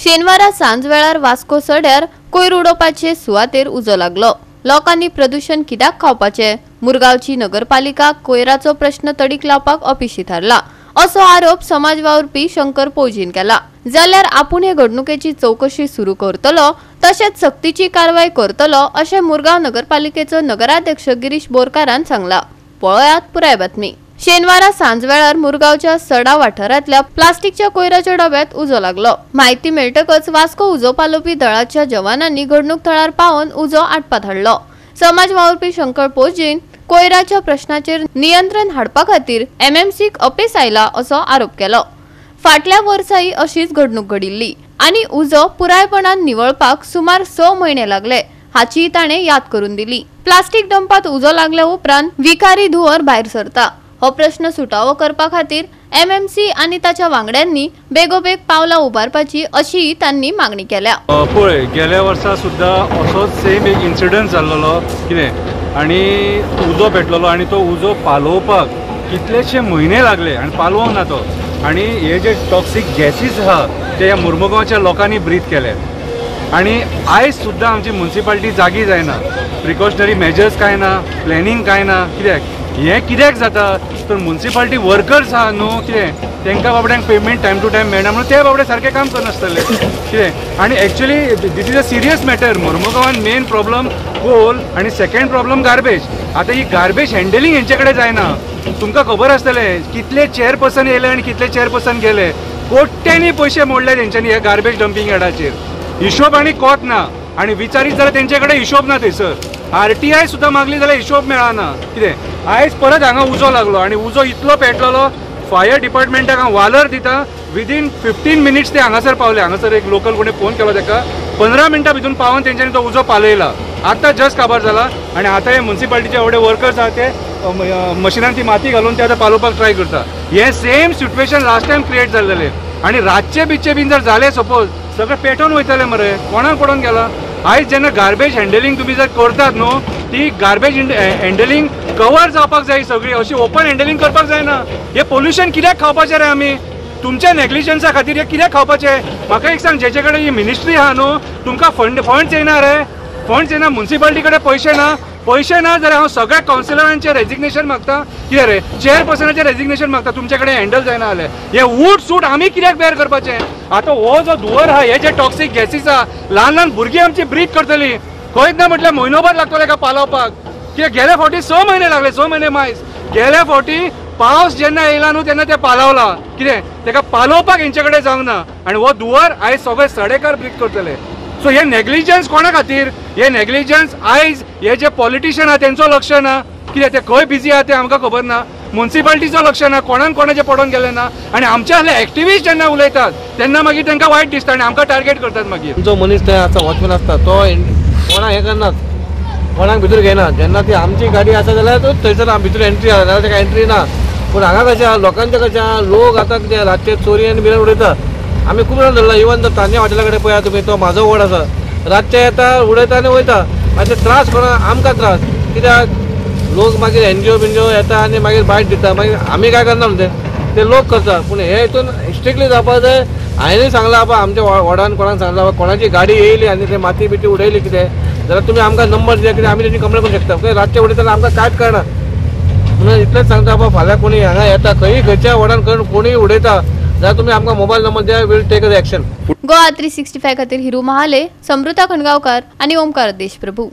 शेनवारा सांज वेळार वास्को सड्यार कोयर उडोवपाचे सुवातेर उजो लागलो। लोकांनी प्रदूषण कित्याक खावपाचे? मुरगांवची नगरपालिका कोयराचो प्रश्न तडीक लावपाक अपिशी थारला असो आरोप समाज वावुरपी शंकर पौजीन केला। जाल्यार आपूण हे घडणुकेची चौकशी सुरू करतलो तशेंच सक्तीची कारवाई करतलो अशें मुरगांव नगरपालिकेचो नगराध्यक्ष गिरीश बोरकारान सांगला। पळयात पुराय बातमी। शेनवारा सांज वेळार मुरगांवच्या सडा वाठारांतल्या प्लास्टिकच्या कोयराच्या डब्यात उजो लागलो। माहिती मेळटकच वास्को उजो पालोवपी दळाच्या जवानांनी घडणूक थळार पावन उजो आटपात हाडलो। समाज वावुरपी शंकर पौजीन कोयराच्या प्रश्नाचेर नियंत्रण हाडपा खातीर एमएमसीक अपेस आयला असो आरोप केलो। फाटल्या वर्साय अशीच घडणूक घडिल्ली आनी उजो पुरायपणान निवळपाक सुमार 6 म्हयने लागले हाची ताणें याद करून दिली। प्लास्टिक डंपात उजो लागल्या उपरांत विकारी धुंवर भायर सरता। हो प्रश्न सुटावो करपा खातीर एमएमसी आनी ताच्या वांगड्यांनी बेगोबेग पावलां उबारपाची अशी तांणी मागणी केल्या। पळय गेल्या वर्सा सुद्धा असोच सेम एक इन्सिडंट जाल्लो कितें आनी उजो पेटलेलो आनी तो उजो पालोवपाक कितलेशे म्हयने लागले आनी पालोवंक ना तो। आनी हे जे टॉक्सीक गॅसीस आहा ते ह्या मुरमुगांवच्या लोकांनी ब्रीथ केले आनी आयज सुद्धा आमची म्युनिसिपालिटी जागी जायना। प्रिकॉशनरी मेजर्स काय ना, प्लॅनिंग काय ना। कित्याक जाता तर म्युनिसिपालिटी वर्कर्स आहा न्हू कितें तांकां बाबड्यांक पेमेंट टायम टू टायम मेळना म्हणून ते बाबडे सारकें काम करनासतले कितें। आनी actually this is a serious matter. मुरमुगांवान मेन प्रॉब्लम कोल आनी सेकंड प्रॉब्लम गार्बेज। आतां ही गार्बेज हँडलिंग हेंचे कडेन जायना। तुमकां खबर आसतलें कितले चेअरपर्सन येयले आनी कितले चेअरपर्सन गेले। कोट्यांनी पयशे मोडले तेंच्यांनी ह्या गार्बेज डंपिंग यार्डाचेर। हिशोब आनी कोत ना आनी विचारीत जाल्यार तेंचे कडेन हिशोब ना थंयसर। आरटीआय सुद्दां मागली जाल्यार हिशोब मेळना कितें। आयज परत हांगा उजो लागलो आनी उजो इतलो पेटलेलो फायर डिपार्टमेंटाक हांव वालर दिता विदीन 15 मिनिट्स ते हांगासर पावले। हांगासर एक लोकल कोणी फोन केलो ताका 15 मिनटां भितून पावून तेंच्यांनी तो उजो पालयला। आतां जस्ट खबर जाला आनी आतां हे म्युनिसिपालिटीचे एवढे वर्कर्स आहा ते मशिनान ती माती घालून ते आतां पालोवपाक ट्राय करता। हे same situation last time create जाल्लेलें आनी रातचे बिच्चे बीन जर जाले सपोज सगळें पेटोवन वयतले मरे कोणाक पडोवन गेला। आयज जेन्ना गार्बेज हँडलिंग तुमी जर करतात न्हू ती गार्बेज हँडलिंग कवर जावपाक जाय सगळी अशी ओपन हँडलिंग करपाक जायना। हे पोल्युशन कित्याक खावपाचें रे आमी? तुमच्या नेग्लिजन्सा खातीर हे कित्याक खावपाचें? म्हाका एक सांग जेचे कडेन ही मिनिस्ट्री आहा न्हू तुमकां फंड्स येना रे? फंड्स येना, म्युनिसिपालिटी कडेन पैसे ना जाल्यार हांव सगळ्या कावन्सिलरांचें रेजिग्नेशन मागता। कितें रे चेअरपर्सनाचें रेजिग्नेशन मागता तुमचे कडेन हँडल जायना जाल्यार। हे उट सूट आमी कित्याक बेर करपाचें? आतां हो जो धुंवर आहा हे जे टॉक्सीक गॅसीस आहा ल्हान भुरगीं आमची ब्रीथ करतली खंयच ना म्हटल्यार म्हयनोभर लागतलो एका पालोवपाक। कित्याक गेल्या फावटी 6 म्हयने लागले, 6 म्हयने मायज। गेल्या फावटी पावस जेन्ना येयला न्हू तेन्ना ते पालवला कितें ताका पालोवपाक हेंचे कडेन जावंक ना आनी हो धुंवर आयज सगळे सडेकार ब्रीथ करतले। सो हे नेग्लिजन्स कोणा खातीर? हे नेग्लिजन्स आयज हे जे पॉलिटिशियन आहा तेंचो लक्ष ना कित्याक ते खंय बिजी आहा ते आमकां खबर ना। म्युनिसिपालिटीचो लक्ष ना, कोणाचे पडोवन गेले ना आनी आमचे असले एक्टिविस्ट जेन्ना उलयतात तेन्ना मागीर तांकां वायट दिसता आनी आमकां टार्गेट करतात। मागीर जो मनीस थंय आसा वॉचमॅन आसता तो कोणाक हें करनात, कोणाक भितर घेनात। जेन्ना ती आमची गाडी आसा जाल्यार थंयसर भितर एंट्री आहा जाल्यार ताका एंट्री ना। पूण हांगा कशें आहा लोकांचें कशें आहा लोक आतां कितें रातचे चोरी आनी बिरान उडयता। आमी खूब जाण धरला इवन तो तान्या हॉटेला कडेन पळया तुमी तो म्हाजो वड आसा रातचे येता उडयता आनी वयता। मातशें त्रास कोणाक आमकां त्रास कित्याक लोक मागीर एनजीओ बिनजीओ येता आनी मागीर बायट दिता मागीर आमी काय करना म्हणटे ते लोक करता। पूण हे हितून स्ट्रिक्टली जावपाक जाय। हांवेंय सांगलां बाबा आमच्या वॉर्डान कोणाक सांगलां बाबा कोणाची गाडी येयली आनी ते माती बिती उडयली कितें जाल्यार तुमी आमकां नंबर दिया कित्याक आमी तेजी कंप्लेन करूंक शकता। कित्याक रातचे उडयतना आमकां कांयच कळना म्हणून इतलेंच सांगता बाबा फाल्यां कोणी हांगा येता खंयच्या वॉर्डान कोणूय उडयता जाल्यार तुमी आमकां मोबायल नंबर दिया, वील टेक एक्शन। गोवा 365 खातीर हिरू महाले, समृता खणगांवकार आनी ओमकार देशप्रभू।